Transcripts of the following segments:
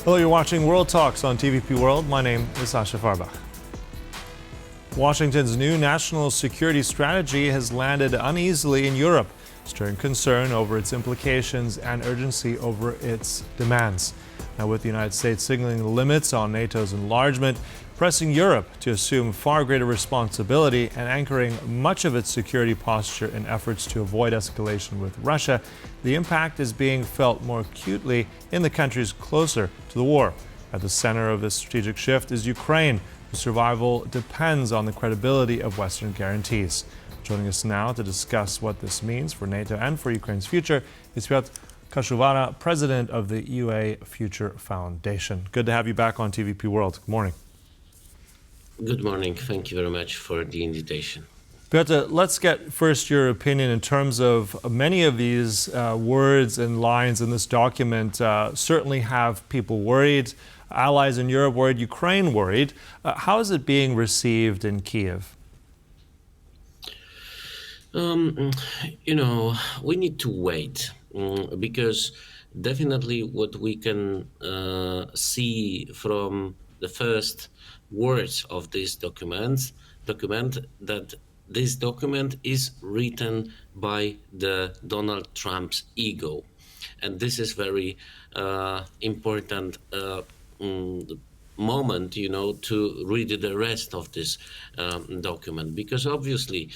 Hello, you're watching World Talks on TVP World. My name is Sasha Farbach. Washington's new national security strategy has landed uneasily in Europe, stirring concern over its implications and urgency over its demands. Now, with the United States signaling limits on NATO's enlargement, pressing Europe to assume far greater responsibility and anchoring much of its security posture in efforts to avoid escalation with Russia, the impact is being felt more acutely in the countries closer to the war. At the center of this strategic shift is Ukraine, whose survival depends on the credibility of Western guarantees. Joining us now to discuss what this means for NATO and for Ukraine's future is Piotr Kashuvara, president of the UA Future Foundation. Good to have you back on TVP World. Good morning. Good morning. Thank you very much for the invitation. Piotr, let's get first your opinion in terms of many of these words and lines in this document certainly have people worried, allies in Europe worried, Ukraine worried. How is it being received in Kiev? We need to wait because definitely what we can see from the first words of this document that this document is written by the Donald Trump's ego, and this is very important moment, to read the rest of this document, because obviously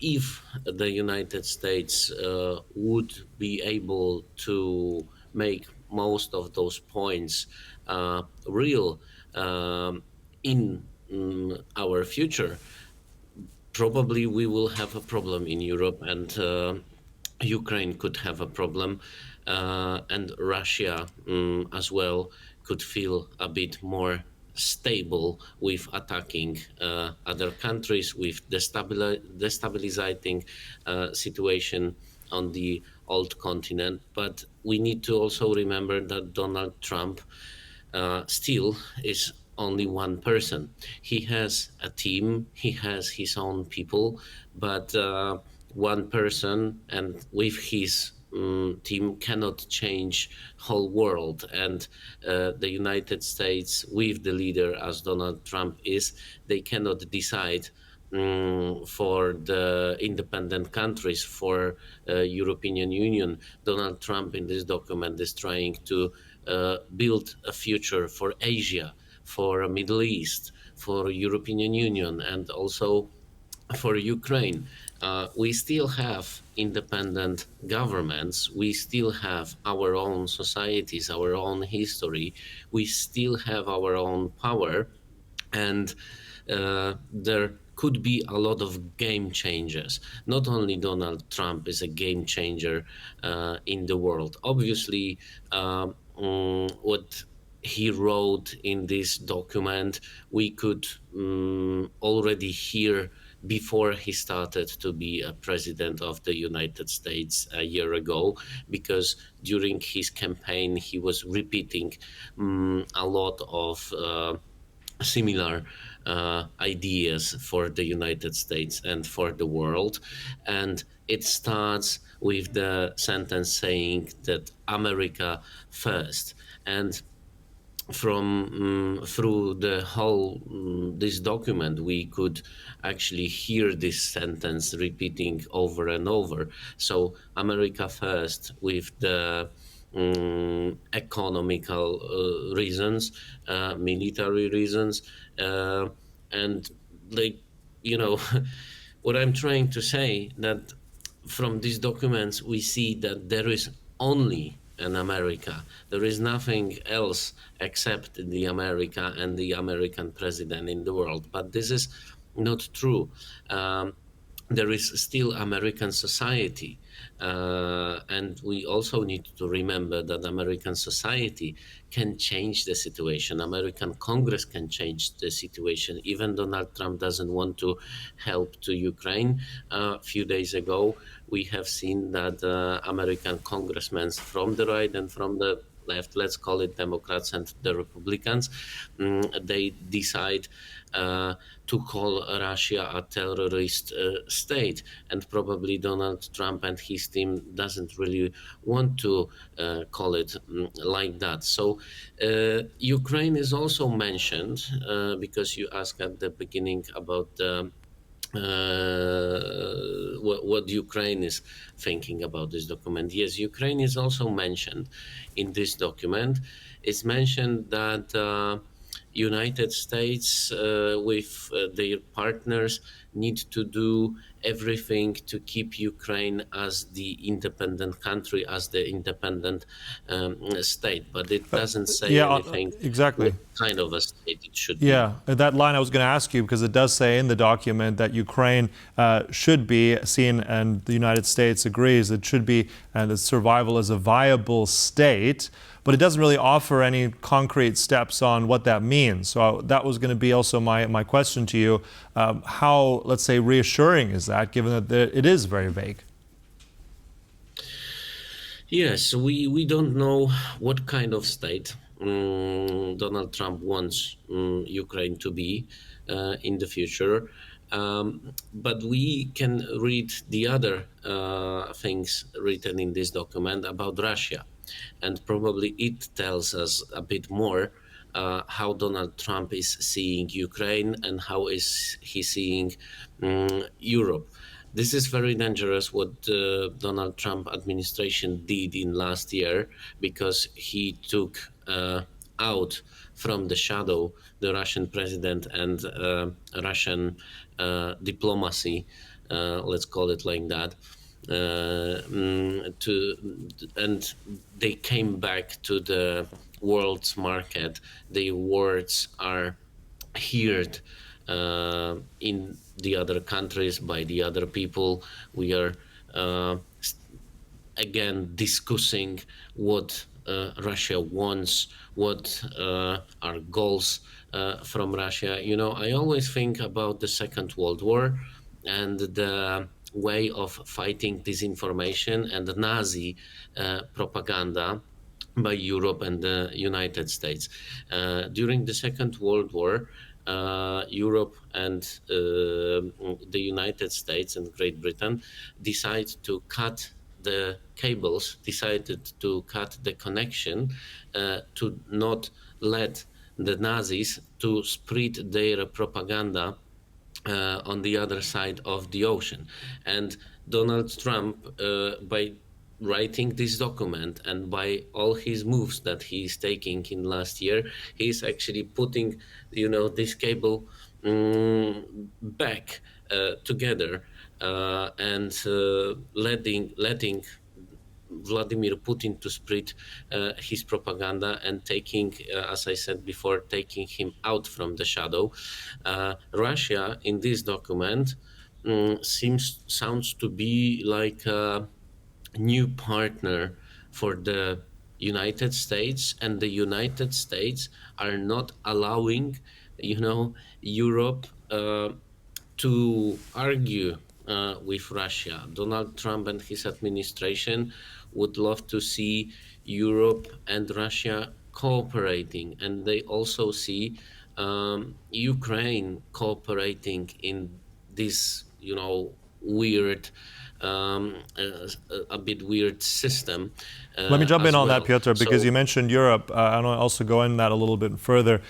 if the United States would be able to make most of those points real in our future, probably we will have a problem in Europe, and Ukraine could have a problem, and Russia as well could feel a bit more stable with attacking other countries, with destabilizing situation on the old continent. But we need to also remember that Donald Trump still is only one person. He has a team, he has his own people, but one person and with his team cannot change whole world. And the United States, with the leader as Donald Trump is, they cannot decide for the independent countries, for European Union. Donald Trump in this document is trying to build a future for Asia, for Middle East, for European Union, and also for Ukraine. We still have independent governments. We still have our own societies, our own history. We still have our own power, and there could be a lot of game changers. Not only Donald Trump is a game changer in the world. Obviously, what he wrote in this document, we could already hear before he started to be a president of the United States a year ago, because during his campaign he was repeating a lot of similar ideas for the United States and for the world. And it starts with the sentence saying that America first. And from through the whole this document, we could actually hear this sentence repeating over and over. So America first, with the economical reasons, military reasons, and what I'm trying to say, that from these documents we see that there is only an America. There is nothing else except the America and the American president in the world. But this is not true. There is still American society. And we also need to remember that American society can change the situation. American Congress can change the situation. Even Donald Trump doesn't want to help to Ukraine. A few days ago, we have seen that American congressmen from the right and from the left, let's call it Democrats and the Republicans, they decide to call Russia a terrorist state. And probably Donald Trump and his team doesn't really want to call it like that. So Ukraine is also mentioned because you asked at the beginning about what Ukraine is thinking about this document. Yes, Ukraine is also mentioned in this document. It's mentioned that United States with their partners need to do everything to keep Ukraine as the independent country, as the independent state. But it doesn't say Yeah, anything what exactly. kind of a state it should be. Yeah, that line I was going to ask you because it does say in the document that Ukraine should be seen, and the United States agrees, it should be the survival as a viable state, but it doesn't really offer any concrete steps on what that means. So that was going to be also my question to you. How, let's say, reassuring is that, given that it is very vague? Yes, we don't know what kind of state Donald Trump wants Ukraine to be in the future. But we can read the other things written in this document about Russia. And probably it tells us a bit more how Donald Trump is seeing Ukraine and how is he seeing Europe. This is very dangerous what Donald Trump administration did in last year, because he took out from the shadow the Russian president and Russian diplomacy, let's call it like that, and they came back to the world's market. Their words are heard in the other countries by the other people. We are again discussing what Russia wants, what are goals from Russia. You know, I always think about the Second World War and the way of fighting disinformation and the Nazi propaganda by Europe and the United States. During the Second World War, Europe and the United States and Great Britain decided to cut the cables, decided to cut the connection to not let the Nazis to spread their propaganda on the other side of the ocean. And Donald Trump, by writing this document and by all his moves that he is taking in last year, he is actually putting, this cable back together and letting Vladimir Putin to spread his propaganda and taking, as I said before, taking him out from the shadow. Russia, in this document, sounds to be like a new partner for the United States, and the United States are not allowing, Europe to argue with Russia. Donald Trump and his administration would love to see Europe and Russia cooperating, and they also see Ukraine cooperating in this, weird, a bit weird system Let me jump in as on that, well. Piotr, because So you mentioned Europe. I want to also go in that a little bit further.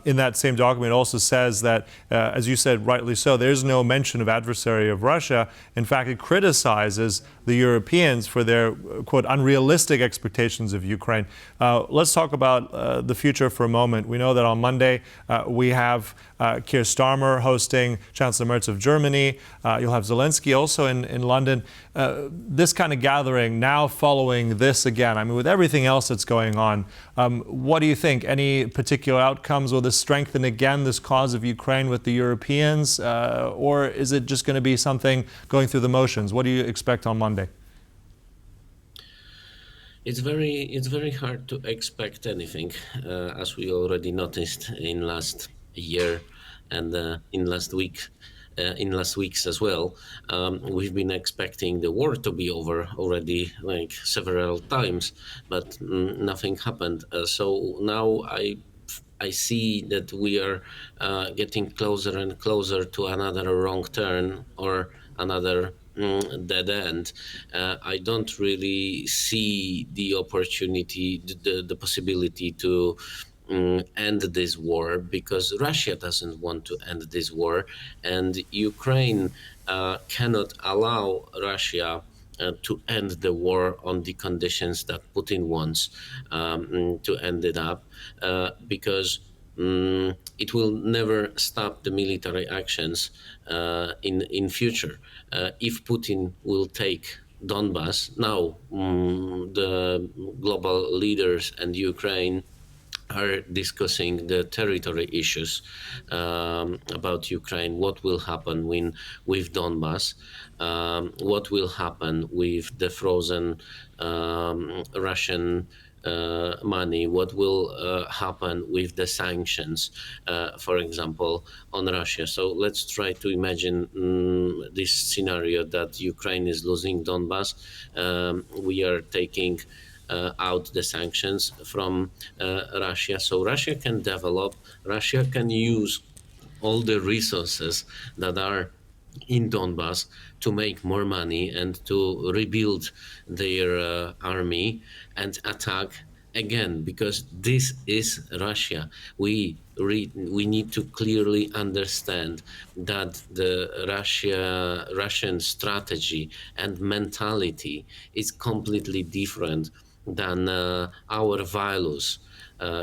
In that same document, it also says that, as you said, rightly so, there's no mention of adversary of Russia. In fact, it criticizes the Europeans for their, quote, unrealistic expectations of Ukraine. Let's talk about the future for a moment. We know that on Monday, we have Keir Starmer hosting Chancellor Merz of Germany. You'll have Zelensky also in London. This kind of gathering now following this again, I mean, with everything else that's going on, what do you think? Any particular outcomes? Will this strengthen again this cause of Ukraine with the Europeans? Or is it just going to be something going through the motions? What do you expect on Monday? it's very hard to expect anything, as we already noticed in last year and in last week. in last weeks as well. We've been expecting the war to be over already like several times, but nothing happened. So now I see that we are getting closer and closer to another wrong turn or another dead end. I don't really see the opportunity, the possibility to end this war, because Russia doesn't want to end this war, and Ukraine cannot allow Russia to end the war on the conditions that Putin wants to end it up, because it will never stop the military actions in future. If Putin will take Donbas now, the global leaders and Ukraine are discussing the territory issues about Ukraine. What will happen with Donbas? What will happen with the frozen Russian money? What will happen with the sanctions, for example, on Russia? So let's try to imagine this scenario that Ukraine is losing Donbas. We are taking out the sanctions from Russia. So Russia can develop, Russia can use all the resources that are in Donbas to make more money and to rebuild their army and attack again, because this is Russia. We need to clearly understand that the Russian strategy and mentality is completely different than our values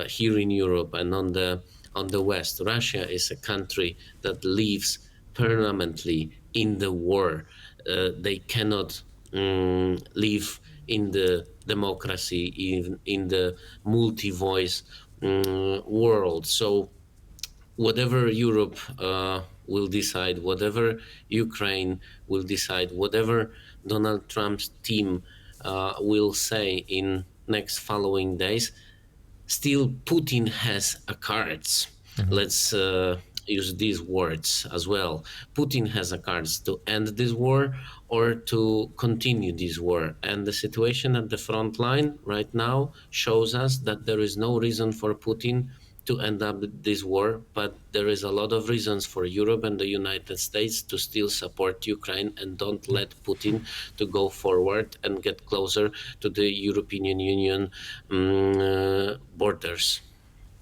here in Europe and on the West. Russia is a country that lives permanently in the war. They cannot live in the democracy, in the multi-voice world. So whatever Europe will decide, whatever Ukraine will decide, whatever Donald Trump's team will say in next following days, still Putin has a cards. Let's use these words as well. Putin has a cards to end this war or to continue this war. And the situation at the front line right now shows us that there is no reason for Putin to end up this war, but there is a lot of reasons for Europe and the United States to still support Ukraine and don't let Putin to go forward and get closer to the European Union borders.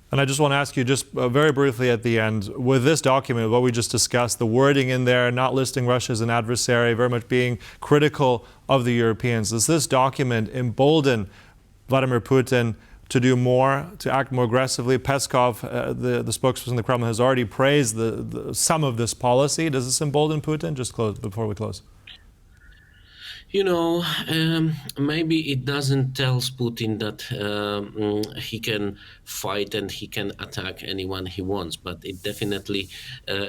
And I just want to ask you just very briefly at the end, with this document, what we just discussed, the wording in there, not listing Russia as an adversary, very much being critical of the Europeans, does this document embolden Vladimir Putin to do more, to act more aggressively? Peskov, the spokesperson of the Kremlin, has already praised some of this policy. Does this embolden Putin? Just close before we close. You know, maybe it doesn't tell Putin that he can fight and he can attack anyone he wants, but it definitely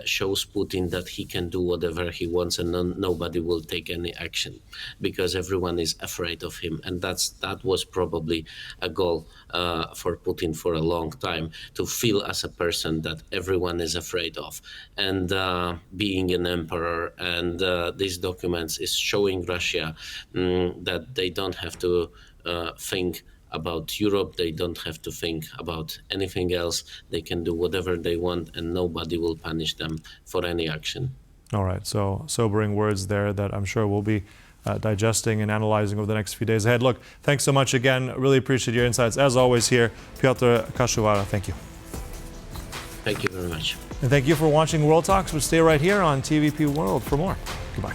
shows Putin that he can do whatever he wants and nobody will take any action, because everyone is afraid of him. And that was probably a goal for Putin for a long time, to feel as a person that everyone is afraid of. And being an emperor, and these documents is showing Russia that they don't have to think about Europe, they don't have to think about anything else. They can do whatever they want and nobody will punish them for any action. All right, so sobering words there that I'm sure we'll be digesting and analyzing over the next few days ahead. Look, thanks so much again. Really appreciate your insights. As always here, Piotr Kashuvara, thank you. Thank you very much. And thank you for watching World Talks. We'll stay right here on TVP World for more. Goodbye.